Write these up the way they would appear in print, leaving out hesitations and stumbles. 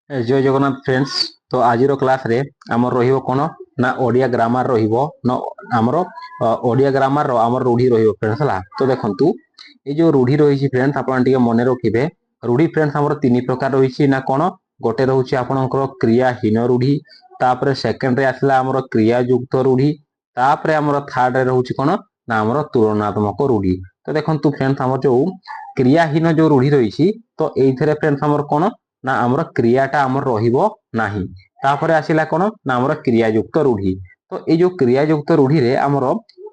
जय जगन्नाथ फ्रेंड्स। तो आज क्लास रे आमर रहिबो कोन ना ओडिया ग्रामर रहिबो न आमर ओडिया ग्रामर रो आमर रूढ़ी रहिबो फ्रेंड्स हला। तो देखंतु ए जो रूढ़ी रहिछि फ्रेंड्स आपण टिके मने रखिबे। रूढ़ी फ्रेंड्स आमर तीन प्रकार रहिछि ना कोन गोटे रहउछि आपणकर क्रियाहीन रूढ़ी, तापर सेकंड रे आसला आमर क्रियायुक्त रूढ़ी, तापर आमर थर्ड रे रहउछि कोन ना आमर तुलनात्मक रूढ़ी। तो देखंतु फ्रेंड्स आमर जो क्रियाहीन जो रूढ़ी रहिछि तो एइथरे फ्रेंड्स आमर कोन ना आमर क्रियाटा आमर रहिबो नाही। तापर आसिला कोन ना आमर क्रियायुक्त रूढ़ी। तो ए जो क्रियायुक्त रूढ़ी रे आमर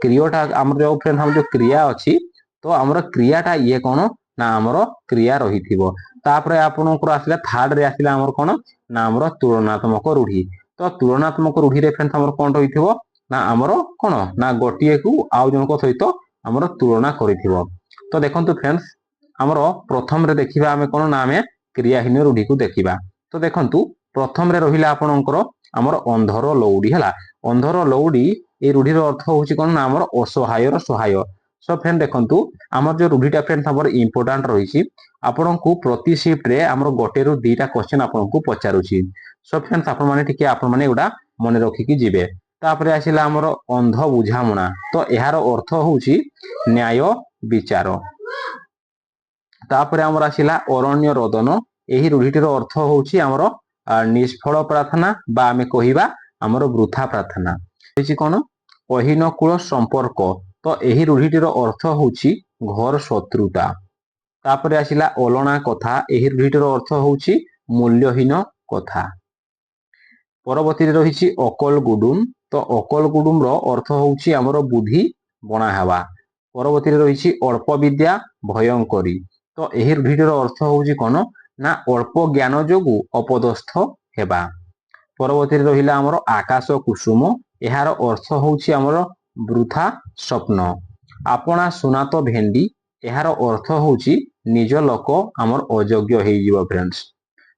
क्रियाटा आमर जो फ्रेंड्स हम जो क्रिया अछि तो आमर क्रियाटा ये कोन ना आमर क्रिया रहिथिबो। तापर आपनकर आसिला थर्ड रे आसिला आमर कोन ना आमर तुलनात्मक रूढ़ी। तो तुलनात्मक रूढ़ी रे फ्रेंड्स आमर कोन रहिथिबो ना आमर कोन ना गोटिए को आउ जनक सहित आमर तुलना करिथिबो। तो देखंतु फ्रेंड्स आमर प्रथम रे देखिबा आमे कोन ना आमे क्रियाहीन रूढ़ी को देखिबा। तो देखंतु प्रथम रे रहिला आपनकर आमर अंधर लौडी हला। अंधर लौडी ए रूढ़ीर अर्थ होछि कोन ना आमर असहायर सहाय। सो फ्रेंड देखंतु आमर जो रूढ़ीटा फ्रेंड्स आमर इंपोर्टेंट रहिछि आपनकु प्रति शिफ्ट रे आमर गोटे रु दुईटा क्वेश्चन आपनकु पचारुछि। सो फ्रेंड्स आपण माने टिके आपण माने एडा मने रखि कि जिवे। तापरे आसिला आमर अंध बुझामणा। तो एहार अर्थ होछि न्याय विचार। तापरे आमर आसिला अरण्य रोदन। एही रूढ़ीटीर अर्थ होछि आमर निष्फल प्रार्थना बा आमे कहिबा आमर वृथा प्रार्थना। होछि कोन अहीन कुल संपर्क। तो एही रूढ़ीटीर अर्थ होछि घर शत्रुता। तापरे आसिला ओलणा कथा। एही रूढ़ीटीर अर्थ होछि मूल्यहीन कथा। परवर्ती रहिछि अकल गुडुम। तो अकल गुडुम रो अर्थ होछि आमर बुद्धि बणा हेबा। परवर्ती रहिछि अल्प विद्या भयंकरी। तो एही रूढ़ीटीर अर्थ होछि कोन ना अल्प ज्ञान जोगु अपदस्थ हेबा। परवर्ती रहिला आमर आकाश कुसुम। एहार अर्थ होछि आमर वृथा स्वप्न। आपणा सुनात भेंडी। एहार अर्थ होछि निज लोक आमर अयोग्य हेइ जिवो फ्रेंड्स।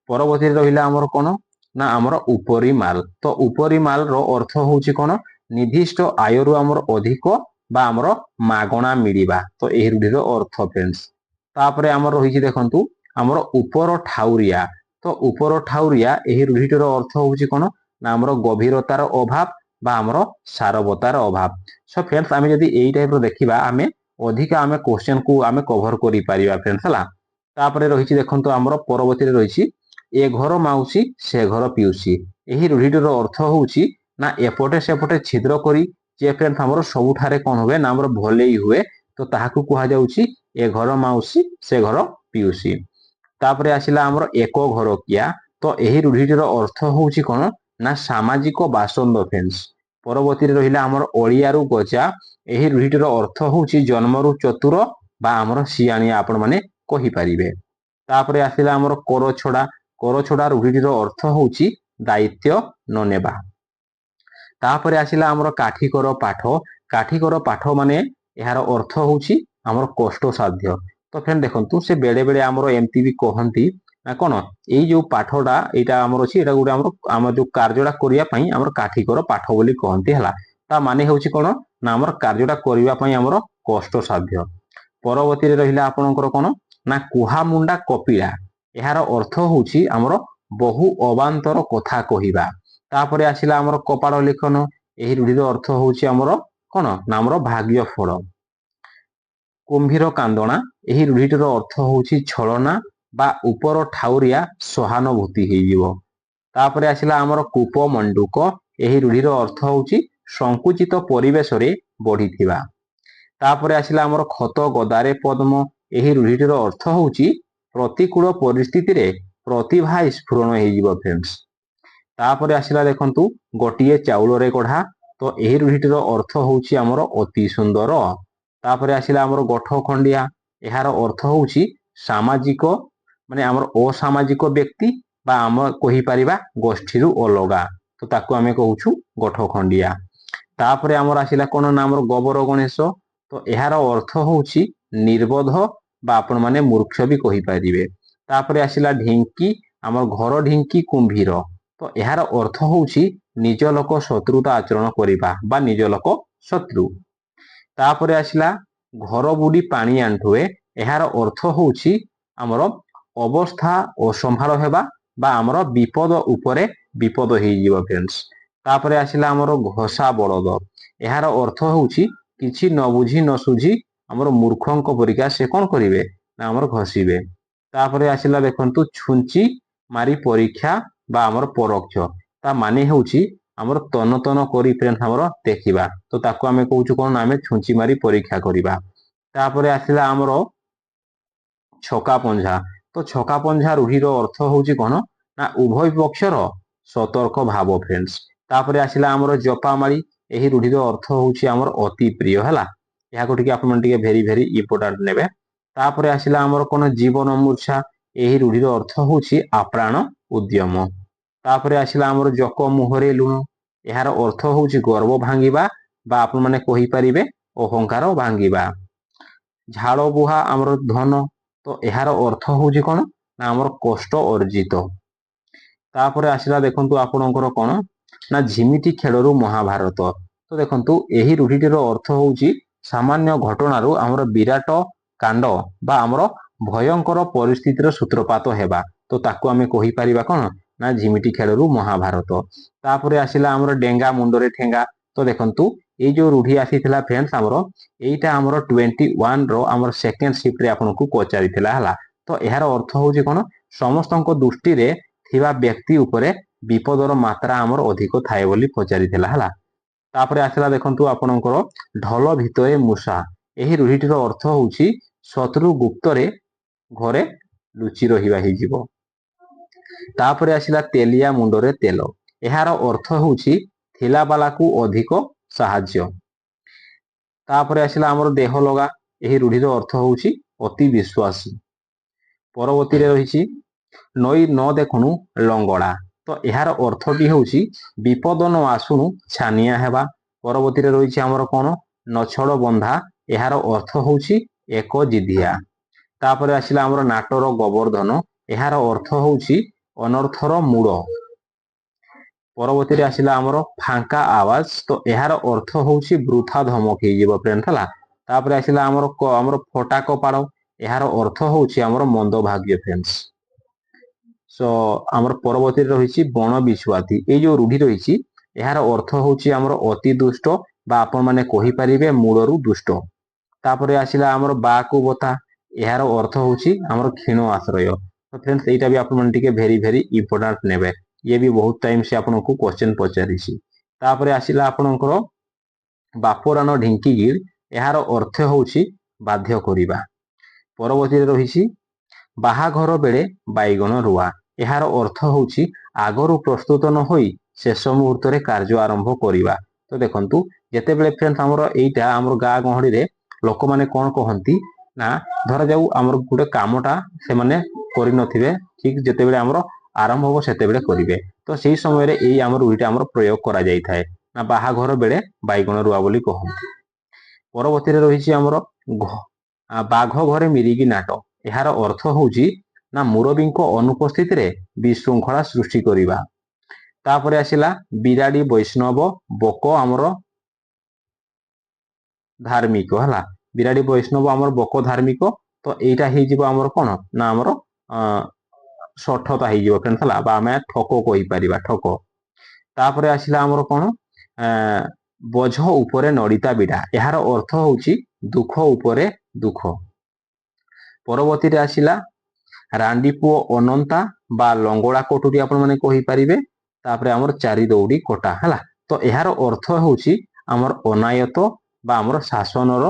परवर्ती रहिला आमर कोन ना आमर उपरी माल। तो उपरी माल रो अर्थ होछि कोन निर्दिष्ट आय रु आमर अधिक बा आमर मागणा मिलिबा। तो एही रूढ़ीर अर्थ फ्रेंड्स। तापरे आमर रहिछि देखंतु आमर उपर ठाउरिया। तो उपर ठाउरिया एही रूढ़ीटीर अर्थ होछि कोन ना आमर गभीरतार अभाव बा आमर सारवतार अभाव। सो फ्रेंड्स आमे जदी एई टाइप रो देखिबा आमे अधिक आमे क्वेश्चन को आमे कवर करि पारिबा फ्रेंड्स हला। तापरे रहिछि देखंतु आमर परवर्ती रे रहिछि ए घर माउसी से घर पिउसी। एही रूढ़ीटीर अर्थ होछि ना एपटे सेपटे छिद्र करी जे फ्रेंड्स आमर सबुठारे कोन होवे ना आमर भलेई हुए। तो ताहाकु कुहा जाउछि ए घर माउसी से घर पिउसी। तापरे आसिला आमर एक घर किया। तो एही रूढ़ीटीर अर्थ होछि कोन ना सामाजिक बासंद फ्रेंड्स। परवर्ती रहिला आमर ओलियारु गजा। एही रूढ़ीटीर अर्थ होछि जन्मरु चतुर बा आमर सियाणिया आपण माने कहि परिबे। तापरे आसिला आमर कर छडा। कर छडा रूढ़ीटीर अर्थ होछि दायित्व न नेबा। तापरे आसिला आमर काठीकर पाठ। काठीकर पाठ माने एहार अर्थ होछि आमर कष्ट साध्य। तो फ्रेंड देखंतु से बेडे बेडे आमर एमती भी कहंती ना कोन एई जो पाठडा एटा आमर अछि एटा गुडे आमर जो कार्यडा करिया पई आमर काठीकर पाठ बोली कहंती हला। ता माने होछि कोन ना आमर कार्यडा करिया पई आमर कष्ट साध्य। परवर्ती रे रहिला आपनकर कोन ना कुहा मुंडा कपिला। एहार अर्थ होछि आमर बहु अबांतर कथा कहिबा। तापरे आसिला आमर कपाळ लेखन। एही रूढ़ीर अर्थ होछि आमर कोन ना आमर भाग्य फल। कुंभीर कांदणा। एही रूढ़ीटीर अर्थ होछि छलना बा उपर ठाउरिया सहानुभूति हेइजिवो। तापरे आसिला आमर कूप मंडूक। एही रूढ़ीर अर्थ होछि संकुचित परिवेश रे बढ़िथिबा। तापरे आसिला आमर खत गदारे पद्म। एही रूढ़ीटीर अर्थ होछि प्रतिकूल परिस्थिति रे प्रतिभा स्फुरण हेइजिवो फ्रेंड्स। तापरे आसिला देखंतु गोटिए चाउल रे कढ़ा। तो एही रूढ़ीटीर अर्थ होछि आमर अति सुंदर। तापरे आसिला आमर गठ खंडिया। एहार अर्थ होछि सामाजिक माने आमर असामाजिक व्यक्ति बा आम कहि परिबा गोष्ठी रु अलगा। तो ताकू आमे कहूछु गठ खंडिया। तापरे आमर आसिला कोन ना आमर गोबर गणेश। तो एहार अर्थ होछि निर्बोध बा आपण माने मूर्ख भी कहि परिबे। तापरे आसिला ढिंकी। आमर घर ढिंकी कुंभीर। तो एहार अर्थ होछि निज लोक शत्रुता आचरण करिबा बा निज लोक शत्रु। तापरे आसिला घर बुडी पानी आंठुए। एहार अर्थ होछि आमर अवस्था असंभाळ हेबा বা ଆମର ବିପଦ ଉପରେ ବିପଦ ହେଇଯିବ ଫ୍ରେଣ୍ଡସ୍। ତାପରେ ଆସିଲା ଆମର ଘୋଷା ବଳଦ। ଏହାର ଅର୍ଥ ହେଉଛି କିଛି ନ ବୁଝି ନ ସୁଝି ଆମର ମୂର୍ଖଙ୍କ ପରିକା ସେ କଣ କରିବେ ନା ଆମର ଘଷିବେ। ତାପରେ ଆସିଲା ଦେଖନ୍ତୁ ଛୁଞ୍ଚି ମାରି ପରୀକ୍ଷା ବା ଆମର ପରୋକ୍ଷ। ତା ମାନେ ହେଉଛି ଆମର ତନ ତନ କରି ଫ୍ରେଣ୍ଡସ୍ ଆମର ଦେଖିବା, ତ ତାକୁ ଆମେ କହୁଛୁ କଣ ନା ଆମେ ଛୁଞ୍ଚି ମାରି ପରୀକ୍ଷା କରିବା। ତାପରେ ଆସିଲା ଆମର ଛକା ପଞ୍ଝା। ତ ଛକା ପଞ୍ଝା ରୂଢିର ଅର୍ଥ ହେଉଛି କଣ ନା ଉଭୟ ପକ୍ଷର ସତର୍କ ଭାବ ଫ୍ରେଣ୍ଡସ୍। ତାପରେ ଆସିଲା ଆମର ଜପାମାଳି। ଏହି ରୂଢିର ଅର୍ଥ ହେଉଛି ଆମର ଅତି ପ୍ରିୟ ହେଲା। ଏହାକୁ ଟିକେ ଆପଣମାନେ ଟିକେ ଭେରି ଭେରି ଇମ୍ପୋର୍ଟାଣ୍ଟ ନେବେ। ତାପରେ ଆସିଲା ଆମର କଣ ଜୀବନ ମୂର୍ଚ୍ଛା। ଏହି ରୂଢିର ଅର୍ଥ ହେଉଛି ଆପ୍ରାଣ ଉଦ୍ୟମ। ତାପରେ ଆସିଲା ଆମର ଜକ ମୁହଁରେ ଲୁଣ। ଏହାର ଅର୍ଥ ହେଉଛି ଗର୍ବ ଭାଙ୍ଗିବା ବା ଆପଣମାନେ କହିପାରିବେ ଅହଙ୍କାର ଭାଙ୍ଗିବା। ଝାଳ ବୁହା ଆମର ଧନ। ତ ଏହାର ଅର୍ଥ ହେଉଛି କଣ ନା ଆମର କଷ୍ଟ ଅର୍ଜିତ। ତାପରେ ଆସିଲା ଦେଖନ୍ତୁ ଆପଣଙ୍କର କଣ ନା ଝିମିଟି ଖେଳରୁ ମହାଭାରତ। ତ ଦେଖନ୍ତୁ ଏହି ରୂଢିଟିର ଅର୍ଥ ହେଉଛି ସାମାନ୍ୟ ଘଟଣାରୁ ଆମର ବିରାଟ କାଣ୍ଡ ବା ଆମର ଭୟଙ୍କର ପରିସ୍ଥିତିର ସୂତ୍ରପାତ ହେବା। ତ ତାକୁ ଆମେ କହିପାରିବା କଣ ନା ଝିମିଟି ଖେଳରୁ ମହାଭାରତ। ତାପରେ ଆସିଲା ଆମର ଡେଙ୍ଗା ମୁଣ୍ଡରେ ଠେଙ୍ଗା। ତ ଦେଖନ୍ତୁ ଏଇ ଯୋଉ ରୂଢି ଆସିଥିଲା ଫ୍ରେଣ୍ଡସ୍ ଆମର ଏଇଟା ଆମର 21 ର ଆମର ସେକେଣ୍ଡ ସିଫ୍ଟରେ ଆପଣଙ୍କୁ ପଚାରିଥିଲା ହେଲା। ତ ଏହାର ଅର୍ଥ ହେଉଛି କଣ ସମସ୍ତଙ୍କ ଦୃଷ୍ଟିରେ ଥିବା ବ୍ୟକ୍ତି ଉପରେ ବିପଦର ମାତ୍ରା ଆମର ଅଧିକ ଥାଏ ବୋଲି ପଚାରିଥିଲା ହେଲା। ତାପରେ ଆସିଲା ଦେଖନ୍ତୁ ଆପଣଙ୍କର ଢଲ ଭିତରେ ମୂଷା। ଏହି ରୂଢିଟିର ଅର୍ଥ ହେଉଛି ଶତ୍ରୁ ଗୁପ୍ତରେ ଘରେ ଲୁଚି ରହିବା ହେଇଯିବ। ତାପରେ ଆସିଲା ତେଲିଆ ମୁଣ୍ଡରେ ତେଲ। ଏହାର ଅର୍ଥ ହେଉଛି ଥିଲା ବାଲାକୁ ଅଧିକ ସାହାଯ୍ୟ। ତାପରେ ଆସିଲା ଆମର ଦେହ ଲଗା। ଏହି ରୂଢିର ଅର୍ଥ ହେଉଛି ଅତି ବିଶ୍ୱାସୀ। ପରବର୍ତ୍ତୀରେ ରହିଛି ନଈ ନ ଦେଖୁଣୁ ଲଙ୍ଗଳା। ତ ଏହାର ଅର୍ଥଟି ହେଉଛି ବିପଦ ନ ଆସୁଣୁ ଛାନିଆ ହେବା। ପରବର୍ତ୍ତୀରେ ରହିଛି ଆମର କଣ ନଛଳ ବନ୍ଧା। ଏହାର ଅର୍ଥ ହେଉଛି ଏକ ଜିଦିଆ। ତାପରେ ଆସିଲା ଆମର ନାଟର ଗୋବର୍ଦ୍ଧନ। ଏହାର ଅର୍ଥ ହେଉଛି ଅନର୍ଥର ମୂଳ। ପରବର୍ତ୍ତୀରେ ଆସିଲା ଆମର ଫାଙ୍କା ଆୱାଜ। ତ ଏହାର ଅର୍ଥ ହେଉଛି ବୃଥା ଧମକ ହେଇଯିବ ଫ୍ରେଣ୍ଡ ହେଲା। ତାପରେ ଆସିଲା ଆମର ଫଟା କପାଳ। ଏହାର ଅର୍ଥ ହେଉଛି ଆମର ମନ୍ଦ ଭାଗ୍ୟ ଫ୍ରେଣ୍ଡସ୍। ଆମର ପରବର୍ତ୍ତୀରେ ରହିଛି ବଣ ବିଛୁଆତି। ଏଇ ଯୋଉ ରୂଢି ରହିଛି ଏହାର ଅର୍ଥ ହେଉଛି ଆମର ଅତି ଦୁଷ୍ଟ ବା ଆପଣ ମାନେ କହିପାରିବେ ମୂଳରୁ ଦୁଷ୍ଟ। ତାପରେ ଆସିଲା ଆମର ବାକୁ ବତା। ଏହାର ଅର୍ଥ ହେଉଛି ଆମର କ୍ଷୀଣ ଆଶ୍ରୟ। ତ ଫ୍ରେଣ୍ଡସ୍ ଏଇଟା ବି ଆପଣମାନେ ଟିକେ ଭେରି ଭେରି ଇମ୍ପୋର୍ଟାଣ୍ଟ ନେବେ। ଇଏ ବି ବହୁତ ଟାଇମ ସେ ଆପଣଙ୍କୁ କ୍ୱେଶ୍ଚନ ପଚାରିଛି। ତାପରେ ଆସିଲା ଆପଣଙ୍କର ବାପରାନ ଢିଙ୍କିଗିଳ। ଏହାର ଅର୍ଥ ହେଉଛି ବାଧ୍ୟ କରିବା। ପରବର୍ତ୍ତୀରେ ରହିଛି ବାହାଘର ବେଳେ ବାଇଗଣ ରୁଆ। ଏହାର ଅର୍ଥ ହେଉଛି ଆଗରୁ ପ୍ରସ୍ତୁତ ନ ହୋଇ ଶେଷ ମୁହୂର୍ତ୍ତରେ କାର୍ଯ୍ୟ ଆରମ୍ଭ କରିବା। ତ ଦେଖନ୍ତୁ ଯେତେବେଳେ ଫ୍ରେଣ୍ଡସ୍ ଆମର ଏଇଟା ଆମର ଗାଁ ଗହଳିରେ ଲୋକମାନେ କଣ କହନ୍ତି ନା ଧରାଯାଉ ଆମର ଗୋଟେ କାମଟା ସେମାନେ କରିନଥିବେ, ଠିକ ଯେତେବେଳେ ଆମର ଆରମ୍ଭ ହବ ସେତେବେଳେ କରିବେ। ତ ସେଇ ସମୟରେ ଏଇ ଆମର ରୂଢିଟା ଆମର ପ୍ରୟୋଗ କରାଯାଇଥାଏ ନା ବାହାଘର ବେଳେ ବାଇଗଣ ରୁଆ ବୋଲି କହନ୍ତି। ପରବର୍ତ୍ତୀରେ ରହିଛି ଆମର ବାଘ ଘରେ ମିରିଗି ନାଟ। ଏହାର ଅର୍ଥ ହେଉଛି ନା ମୁରବୀଙ୍କ ଅନୁପସ୍ଥିତିରେ ବିଶୃଙ୍ଖଳା ସୃଷ୍ଟି କରିବା। ତାପରେ ଆସିଲା ବିରାଡି ବୈଷ୍ଣବ ବକ ଆମର ଧାର୍ମିକ ହେଲା। ବିରାଡି ବୈଷ୍ଣବ ଆମର ବକ ଧାର୍ମିକ। ତ ଏଇଟା ହେଇଯିବ ଆମର କଣ ନା ଆମର ସଠତା ହେଇଯିବ ଫ୍ରେଣ୍ଡସ୍ ହେଲା, ବା ଆମେ ଠକ କହିପାରିବା ଠକ। ତାପରେ ଆସିଲା ଆମର କଣ ବୋଝ ଉପରେ ନଡିତା ବିଡା। ଏହାର ଅର୍ଥ ହେଉଛି ଦୁଃଖ ଉପରେ ଦୁଃଖ। ପରବର୍ତ୍ତୀରେ ଆସିଲା ରାଣ୍ଡି ପୁଅ ଅନନ୍ତା ବା ଲଙ୍ଗଳା କଟୁରୀ ଆପଣ ମାନେ କହିପାରିବେ। ତାପରେ ଆମର ଚାରି ଦୌଡି କଟା ହେଲା। ତ ଏହାର ଅର୍ଥ ହେଉଛି ଆମର ଅନାୟତ ବା ଆମର ଶାସନର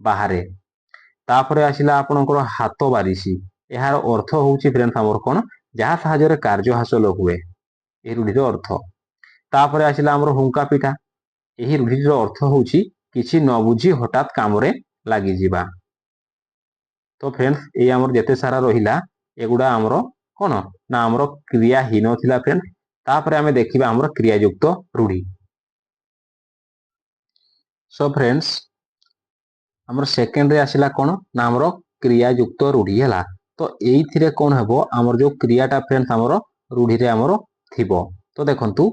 ବାହାରେ। ତାପରେ ଆସିଲା ଆପଣଙ୍କର ହାତ ବାରିଶି। ଏହାର ଅର୍ଥ ହେଉଛି ଫ୍ରେଣ୍ଡସ୍ ଆମର କଣ ଯାହା ସାହାଯ୍ୟରେ କାର୍ଯ୍ୟ ହାସଲ ହୁଏ, ଏହି ରୂଢିର ଅର୍ଥ। ତାପରେ ଆସିଲା ଆମର ହୁଙ୍କା ପିଠା। ଏହି ରୂଢିର ଅର୍ଥ ହେଉଛି କିଛି ନ ବୁଝି ହଠାତ୍ କାମରେ ଲାଗିଯିବା। ତ ଫ୍ରେଣ୍ଡସ୍ ଏଇ ଆମର ଯେତେ ସାରା ରହିଲା ଏଗୁଡା ଆମର କଣ ନା ଆମର କ୍ରିୟାହୀନ ଥିଲା ଫ୍ରେଣ୍ଡସ୍। ତାପରେ ଆମେ ଦେଖିବା ଆମର କ୍ରିୟାଯୁକ୍ତ ରୂଢି। ସୋ ଫ୍ରେଣ୍ଡସ୍ ଆମର ସେକେଣ୍ଡରେ ଆସିଲା କଣ ନା ଆମର କ୍ରିୟାଯୁକ୍ତ ରୂଢି ହେଲା। ତ ଏଇଥିରେ କଣ ହେବ ଆମର ଯୋଉ କ୍ରିୟାଟା ଫ୍ରେଣ୍ଡସ୍ ଆମର ରୂଢିରେ ଆମର ଥିବ। ତ ଦେଖନ୍ତୁ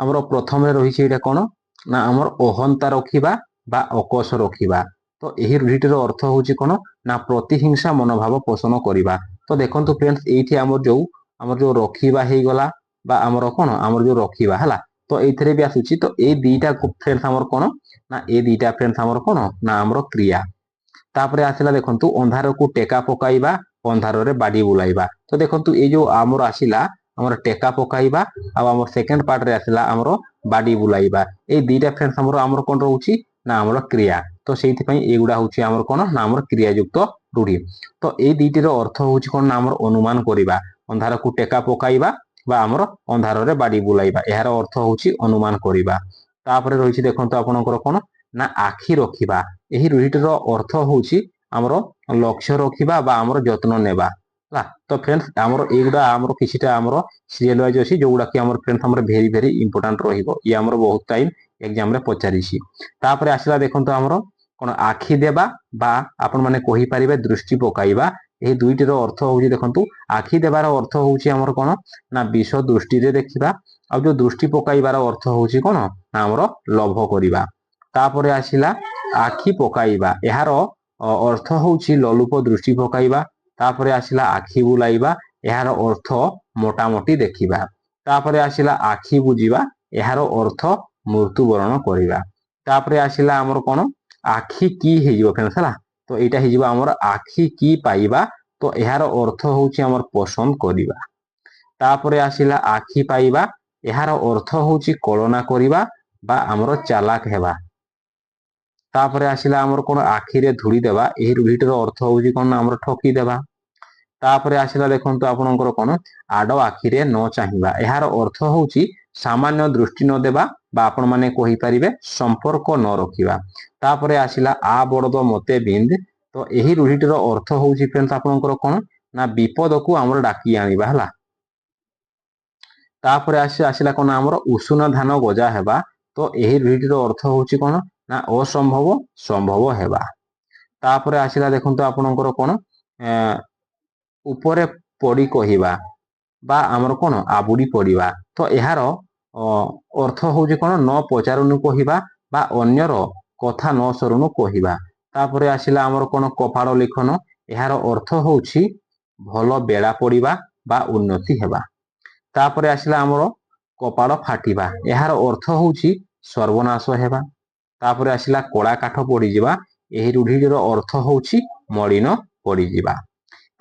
ଆମର ପ୍ରଥମରେ ରହିଛି ଏଇଟା କଣ ନା ଆମର ଅହନ୍ତା ରଖିବା ବା ଅକଷ ରଖିବା। ତ ଏହି ରୂଢିଟିର ଅର୍ଥ ହେଉଛି କଣ ନା ପ୍ରତିହିଂସା ମନୋଭାବ ପୋଷଣ କରିବା। ତ ଦେଖନ୍ତୁ ଫ୍ରେଣ୍ଡସ୍ ଏଇଠି ଆମର ଯୋଉ ଆମର ଯୋଉ ରଖିବା ହେଇଗଲା ବା ଆମର କଣ ଆମର ଯୋଉ ରଖିବା ହେଲା, ତ ଏଇଥିରେ ବି ଆସୁଛି। ତ ଏଇ ଦିଟା ଫ୍ରେଣ୍ଡସ୍ ଆମର କଣ ନା ଏ ଦିଟା ଫ୍ରେଣ୍ଡସ୍ ଆମର କଣ ନା ଆମର କ୍ରିୟା। ତାପରେ ଆସିଲା ଦେଖନ୍ତୁ ଅନ୍ଧାରକୁ ଟେକା ପକାଇବା, ଅନ୍ଧାରରେ ବାଡି ବୁଲାଇବା। ତ ଦେଖନ୍ତୁ ଏଇ ଯୋଉ ଆମର ଆସିଲା ଆମର ଟେକା ପକାଇବା ଆଉ ଆମର ସେକେଣ୍ଡ ପାର୍ଟରେ ଆସିଲା ଆମର ବାଡି ବୁଲାଇବା। ଏଇ ଦିଟା ଫ୍ରେଣ୍ଡସ୍ ଆମର କଣ ରହୁଛି ନା ଆମର କ୍ରିୟା। ତ ସେଇଥିପାଇଁ ଏଇଗୁଡା ହଉଛି ଆମର କଣ ନା ଆମର କ୍ରିୟାଯୁକ୍ତ ରୂଢି। ତ ଏଇ ଦିଟିର ଅର୍ଥ ହଉଛି କଣ ନା ଆମର ଅନୁମାନ କରିବା। ଅନ୍ଧାରକୁ ଟେକା ପକାଇବା ବା ଆମର ଅନ୍ଧାରରେ ବାଡି ବୁଲାଇବା, ଏହାର ଅର୍ଥ ହଉଛି ଅନୁମାନ କରିବା। ତାପରେ ରହିଛି ଦେଖନ୍ତୁ ଆପଣଙ୍କର କଣ ନା ଆଖି ରଖିବା। ଏହି ରୂଢିଟିର ଅର୍ଥ ହଉଛି ଆମର ଲକ୍ଷ୍ୟ ରଖିବା ବା ଆମର ଯତ୍ନ ନେବା ହେଲା। ତ ଫ୍ରେଣ୍ଡସ୍ ଆମର ଏଇଗୁଡା ଆମର କିଛିଟା ଆମର ସିରିଏଲ ୱାଇଜ ଅଛି, ଯୋଉଗୁଡା କି ଆମର ଫ୍ରେଣ୍ଡସ୍ ଆମର ଭେରି ଭେରି ଇମ୍ପୋର୍ଟାଣ୍ଟ ରହିବ। ଇଏ ଆମର ବହୁତ ଟାଇମ ଏକ୍ସାମ ରେ ପଚାରିଛି। ତାପରେ ଆସିଲା ଦେଖନ୍ତୁ ଆମର କଣ ଆଖି ଦେବା ବା ଆପଣ ମାନେ କହିପାରିବେ ଦୃଷ୍ଟି ପକାଇବା। ଏହି ଦୁଇଟିର ଅର୍ଥ ହଉଛି ଦେଖନ୍ତୁ ଆଖି ଦେବାର ଅର୍ଥ ହଉଛି ଆମର କଣ ନା ବିଷ ଦୃଷ୍ଟିରେ ଦେଖିବା, ଆଉ ଯୋଉ ଦୃଷ୍ଟି ପକାଇବାର ଅର୍ଥ ହଉଛି କଣ ନା ଆମର ଲୋଭ କରିବା। ତାପରେ ଆସିଲା ଆଖି ପକାଇବା, ଏହାର ଅର୍ଥ ହଉଛି ଲୋଲୁପ ଦୃଷ୍ଟି ପକାଇବା। ତାପରେ ଆସିଲା ଆଖି ବୁଲାଇବା, ଏହାର ଅର୍ଥ ମୋଟାମୋଟି ଦେଖିବା। ତାପରେ ଆସିଲା ଆଖି ବୁଜିବା, ଏହାର ଅର୍ଥ ମୃତ୍ୟୁବରଣ କରିବା। ତାପରେ ଆସିଲା ଆମର କଣ ଆଖି କି ହେଇଯିବ ଫ୍ରେଣ୍ଡସ୍ ହେଲା। ତ ଏଇଟା ହେଇଯିବ ଆମର ଆଖି କି ପାଇବା। ତ ଏହାର ଅର୍ଥ ହଉଛି ଆମର ପସନ୍ଦ କରିବା। ତାପରେ ଆସିଲା ଆଖି ପାଇବା, ଏହାର ଅର୍ଥ ହଉଛି କଳନା କରିବା ବା ଆମର ଚାଲାକ ହେବା। ତାପରେ ଆସିଲା ଆମର କଣ ଆଖିରେ ଧୂଳି ଦେବା, ଏହି ରୂଢିଟିର ଅର୍ଥ ହଉଛି କଣ ନା ଆମର ଠକି ଦେବା। ତାପରେ ଆସିଲା ଦେଖନ୍ତୁ ଆପଣଙ୍କର କଣ ଆଡ ଆଖିରେ ନ ଚାହିଁବା, ଏହାର ଅର୍ଥ ହଉଛି ସାମାନ୍ୟ ଦୃଷ୍ଟି ନ ଦେବା ବା ଆପଣ ମାନେ କହିପାରିବେ ସମ୍ପର୍କ ନ ରଖିବା। ତାପରେ ଆସିଲା ଆ ବଳଦ ମତେ ବିନ୍ଧ, ତ ଏହି ରୂଢିଟିର ଅର୍ଥ ହଉଛି ଫ୍ରେଣ୍ଡସ୍ ଆପଣଙ୍କର କଣ ନା ବିପଦକୁ ଆମର ଡାକି ଆଣିବା ହେଲା। ତାପରେ ଆସିଲା କଣ ଆମର ଉଷୁନା ଧାନ ଗଜା ହେବା, ତ ଏହି ରୂଢିଟିର ଅର୍ଥ ହଉଛି କଣ ନା ଅସମ୍ଭବ ସମ୍ଭବ ହେବା। ତାପରେ ଆସିଲା ଦେଖନ୍ତୁ ଆପଣଙ୍କର କଣ ଉପରେ ପଡି କହିବା ବା ଆମର କଣ ଆବୁଡି ପଡିବା। ତ ଏହାର ଅର୍ଥ ହଉଛି କଣ ନ ପଚାରୁଣୁ କହିବା ବା ଅନ୍ୟର କଥା ନ ସରୁଣୁ କହିବା। ତାପରେ ଆସିଲା ଆମର କଣ କପାଳ ଲିଖନ, ଏହାର ଅର୍ଥ ହଉଛି ଭଲ ବେଳା ପଡିବା ବା ଉନ୍ନତି ହେବା। ତାପରେ ଆସିଲା ଆମର କପାଳ ଫାଟିବା, ଏହାର ଅର୍ଥ ହଉଛି ସର୍ବନାଶ ହେବା। ତାପରେ ଆସିଲା କଳା କାଠ ପଡିଯିବା, ଏହି ରୂଢିଟିର ଅର୍ଥ ହଉଛି ମଳିନ ପଡିଯିବା।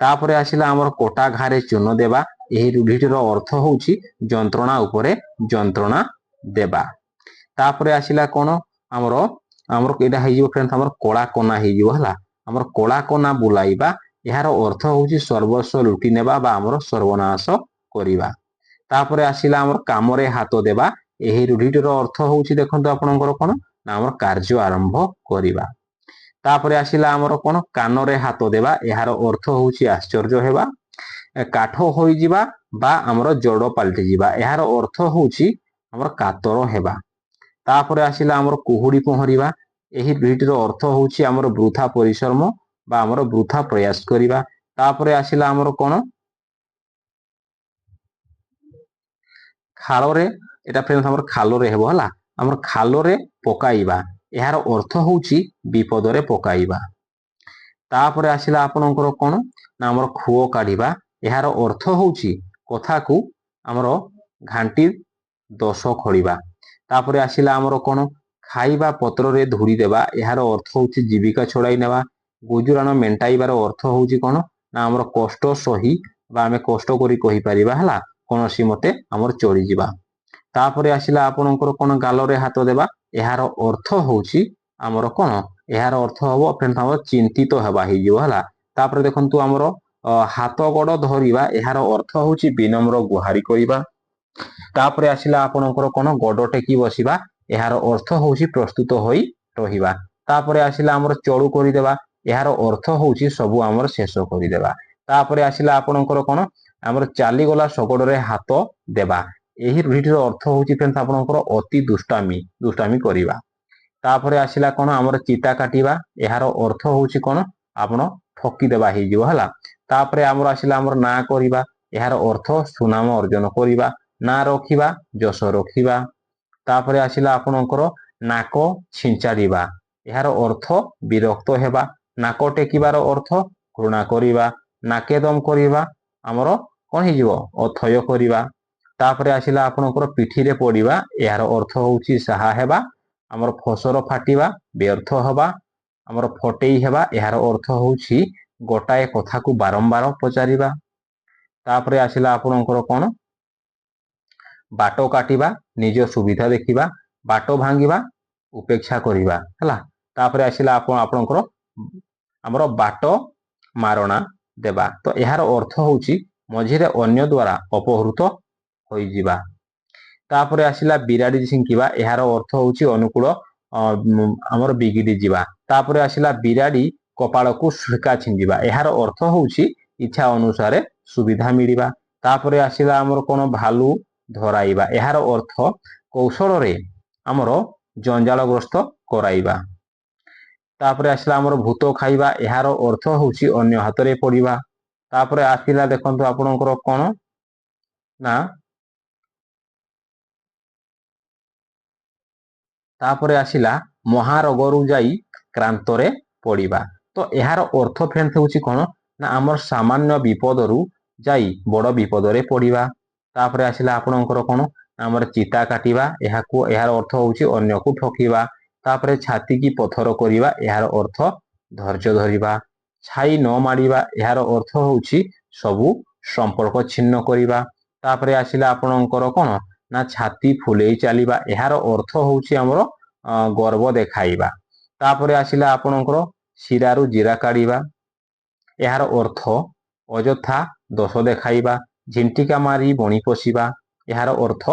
ତାପରେ ଆସିଲା ଆମର କଟା ଘାରେ ଚୂନ ଦେବା, ଏହି ରୂଢିଟିର ଅର୍ଥ ହଉଛି ଯନ୍ତ୍ରଣା ଉପରେ ଯନ୍ତ୍ରଣା ଦେବା। ତାପରେ ଆସିଲା କଣ ଆମର ଆମର ଏଇଟା ହେଇଯିବ ଫ୍ରେଣ୍ଡସ୍ ଆମର କଳା କନା ହେଇଯିବ ହେଲା। ଆମର କଳା କନା ବୁଲାଇବା, ଏହାର ଅର୍ଥ ହଉଛି ସର୍ବସ୍ୱ ଲୁଟି ନେବା ବା ଆମର ସର୍ବନାଶ କରିବା। ତାପରେ ଆସିଲା ଆମର କାମରେ ହାତ ଦେବା, ଏହି ରୂଢିଟିର ଅର୍ଥ ହଉଛି ଦେଖନ୍ତୁ ଆପଣଙ୍କର କଣ ନା ଆମର କାର୍ଯ୍ୟ ଆରମ୍ଭ କରିବା। ତାପରେ ଆସିଲା ଆମର କଣ କାନରେ ହାତ ଦେବା, ଏହାର ଅର୍ଥ ହଉଛି ଆଶ୍ଚର୍ଯ୍ୟ ହେବା। କାଠ ହୋଇଯିବା ବା ଆମର ଜଡ ପାଲଟି ଯିବା, ଏହାର ଅର୍ଥ ହଉଛି ଆମର କାତର ହେବା। ତାପରେ ଆସିଲା ଆମର କୁହୁଡି ପହଁରିବା, ଏହି ଦୁଇଟିର ଅର୍ଥ ହଉଛି ଆମର ବୃଥା ପରିଶ୍ରମ ବା ଆମର ବୃଥା ପ୍ରୟାସ କରିବା। ତାପରେ ଆସିଲା ଆମର କଣ ଖାଳରେ, ଏଟା ଫ୍ରେଣ୍ଡସ୍ ଆମର ଖାଲରେ ହେବ ହେଲା। ଆମର ଖାଲରେ ପକାଇବା, ଏହାର ଅର୍ଥ ହଉଛି ବିପଦରେ ପକାଇବା। ତାପରେ ଆସିଲା ଆପଣଙ୍କର କଣ ନା ଆମର ଖୁଅ କାଢିବା, ଏହାର ଅର୍ଥ ହଉଛି କଥାକୁ ଆମର ଘାଣ୍ଟି ଦୋଷ ଖୋଳିବା। ତାପରେ ଆସିଲା ଆମର କଣ ଖାଇବା ପତ୍ରରେ ଧୂଳି ଦେବା, ଏହାର ଅର୍ଥ ହଉଛି ଜୀବିକା ଛଡାଇ ନେବା। ଗୁଜୁରାଣ ମେଣ୍ଟାଇବାର ଅର୍ଥ ହଉଛି କଣ ନା ଆମର କଷ୍ଟ ସହି ବା ଆମେ କଷ୍ଟ କରି କହିପାରିବା ହେଲା କୌଣସି ମତେ ଆମର ଚଳିଯିବା। ତାପରେ ଆସିଲା ଆପଣଙ୍କର କଣ ଗାଲରେ ହାତ ଦେବା, ଏହାର ଅର୍ଥ ହଉଛି ଆମର କଣ ଏହାର ଅର୍ଥ ହବ ଫ୍ରେଣ୍ଡସ୍ ଆମର ଚିନ୍ତିତ ହେବା ହେଇଯିବ ହେଲା। ତାପରେ ଦେଖନ୍ତୁ ଆମର ହାତ ଗୋଡ ଧରିବା, ଏହାର ଅର୍ଥ ହଉଛି ବିନମ୍ର ଗୁହାରି କରିବା। ତାପରେ ଆସିଲା ଆପଣଙ୍କର କଣ ଗୋଡ ଟେକି ବସିବା, ଏହାର ଅର୍ଥ ହଉଛି ପ୍ରସ୍ତୁତ ହୋଇ ରହିବା। ତାପରେ ଆସିଲା ଆମର ଚଳୁ କରିଦେବା, ଏହାର ଅର୍ଥ ହଉଛି ସବୁ ଆମର ଶେଷ କରିଦେବା। ତାପରେ ଆସିଲା ଆପଣଙ୍କର କଣ ଆମର ଚାଲିଗଲା ଶଗଡରେ ହାତ ଦେବା, ଏହି ରୂଢିଟିର ଅର୍ଥ ହଉଛି ଫ୍ରେଣ୍ଡସ୍ ଆପଣଙ୍କର ଅତି ଦୁଷ୍ଟାମି କରିବା। ତାପରେ ଆସିଲା କଣ ଆମର ଚିତା କାଟିବା, ଏହାର ଅର୍ଥ ହଉଛି କଣ ଆପଣ ଠକିଦେବା ହେଇଯିବ ହେଲା। ତାପରେ ଆମର ଆସିଲା ଆମର ନାଁ କରିବା, ଏହାର ଅର୍ଥ ସୁନାମ ଅର୍ଜନ କରିବା। ନାଁ ରଖିବା ଯଶ ରଖିବା। ତାପରେ ଆସିଲା ଆପଣଙ୍କର ନାକ ଛିଞ୍ଚାଡିବା, ଏହାର ଅର୍ଥ ବିରକ୍ତ ହେବା। ନାକ ଟେକିବାର ଅର୍ଥ ଘୃଣା କରିବା। ନାକେଦମ କରିବା ଆମର କଣ ହେଇଯିବ ଅଥୟ କରିବା। ତାପରେ ଆସିଲା ଆପଣଙ୍କର ପିଠିରେ ପଡିବା, ଏହାର ଅର୍ଥ ହଉଛି ସାହା ହେବା। ଆମର ଫସର ଫାଟିବା, ବ୍ୟର୍ଥ ହେବା। ଆମର ଫଟେଇ ହେବା, ଏହାର ଅର୍ଥ ହଉଛି ଗୋଟାଏ କଥାକୁ ବାରମ୍ବାର ପଚାରିବା। ତାପରେ ଆସିଲା ଆପଣଙ୍କର କଣ ବାଟ କାଟିବା, ନିଜ ସୁବିଧା ଦେଖିବା। ବାଟ ଭାଙ୍ଗିବା, ଉପେକ୍ଷା କରିବା ହେଲା। ତାପରେ ଆସିଲା ଆପଣଙ୍କର ଆମର ବାଟ ମାରଣା ଦେବା। ତ ଏହାର ଅର୍ଥ ହଉଛି ମଝିରେ ଅନ୍ୟ ଦ୍ୱାରା ଅପହୃତ ହୋଇଯିବା। ତାପରେ ଆସିଲା ବିରାଡ଼ି ଝିଙ୍କିବା, ଏହାର ଅର୍ଥ ହଉଛି ଅନୁକୂଳ ଆମର ବିଗିଡି ଯିବା। ତାପରେ ଆସିଲା ବିରାଡ଼ି କପାଳକୁ ସୁକା ଛିଞ୍ଚିବା, ଏହାର ଅର୍ଥ ହଉଛି ଇଚ୍ଛା ଅନୁସାରେ ସୁବିଧା ମିଳିବା। ତାପରେ ଆସିଲା ଆମର କଣ ଭାଲୁ ଧରାଇବା, ଏହାର ଅର୍ଥ କୌଶଳରେ ଆମର ଜଞ୍ଜାଳଗ୍ରସ୍ତ କରାଇବା। ତାପରେ ଆସିଲା ଆମର ଭୂତ ଖାଇବା, ଏହାର ଅର୍ଥ ହଉଛି ଅନ୍ୟ ହାତରେ ପଡିବା। ତାପରେ ଆସିଲା ଦେଖନ୍ତୁ ଆପଣଙ୍କର କଣ ନା ତାପରେ ଆସିଲା ମହାରୋଗରୁ ଯାଇ କ୍ରାନ୍ତରେ ପଡିବା। ତ ଏହାର ଅର୍ଥ ଫ୍ରେଣ୍ଡ ହେଉଛି କଣ ନା ଆମର ସାମାନ୍ୟ ବିପଦରୁ ଯାଇ ବଡ ବିପଦରେ ପଡିବା। ତାପରେ ଆସିଲା ଆପଣଙ୍କର କଣ ଆମର ଚିତା କାଟିବା, ଏହାର ଅର୍ଥ ହଉଛି ଅନ୍ୟକୁ ଠକିବା। ତାପରେ ଛାତିକି ପଥର କରିବା, ଏହାର ଅର୍ଥ ଧୈର୍ଯ୍ୟ ଧରିବା। ଛାଇ ନ ମାଡ଼ିବା, ଏହାର ଅର୍ଥ ହଉଛି ସବୁ ସମ୍ପର୍କ ଛିନ୍ନ କରିବା। ତାପରେ ଆସିଲା ଆପଣଙ୍କର କଣ ନା ଛାତି ଫୁଲେଇ ଚାଲିବା, ଏହାର ଅର୍ଥ ହଉଛି ଆମର ଗର୍ବ ଦେଖାଇବା। ତାପରେ ଆସିଲା ଆପଣଙ୍କର ଶିରାରୁ ଜିରା କାଢିବା, ଏହାର ଅର୍ଥ ଅଯଥା ଦୋଷ ଦେଖାଇବା। ଝିଣ୍ଟିକା ମାରି ବଣି ପୋଷିବା, ଏହାର ଅର୍ଥ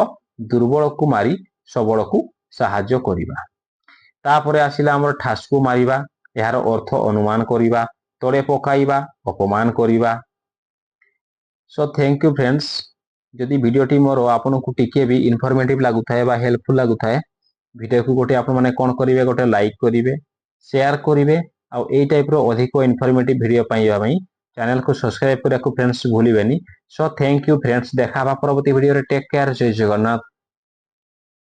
ଦୁର୍ବଳକୁ ମାରି ସବଳକୁ ସାହାଯ୍ୟ କରିବା। ତାପରେ ଆସିଲା ଆମର ଠାସକୁ ମାରିବା, ଏହାର ଅର୍ଥ ଅନୁମାନ କରିବା। ତଳେ ପକାଇବା, ଅପମାନ କରିବା। So thank you friends. ଯଦି ଭିଡ଼ିଓଟି ମୋର ଆପଣଙ୍କୁ ଟିକେ ବି ଇନଫର୍ମେଟିଭ ଲାଗୁଥାଏ ବା ହେଲ୍ପଫୁଲ ଲାଗୁଥାଏ, ଭିଡ଼ିଓକୁ ଗୋଟେ ଆପଣମାନେ କଣ କରିବେ, ଗୋଟେ ଲାଇକ୍ କରିବେ, ସେୟାର କରିବେ। ଆଉ ଏଇ ଟାଇପର ଅଧିକ ଇନଫର୍ମେଟିଭ ଭିଡ଼ିଓ ପାଇବା ପାଇଁ ଚ୍ୟାନେଲକୁ ସବସ୍କ୍ରାଇବ କରିବାକୁ ଫ୍ରେଣ୍ଡସ୍ ଭୁଲିବେନି। So thank you friends. ଦେଖା ହେବା ପରବର୍ତ୍ତୀ ଭିଡ଼ିଓରେ। Take care. ଜୟ ଜଗନ୍ନାଥ।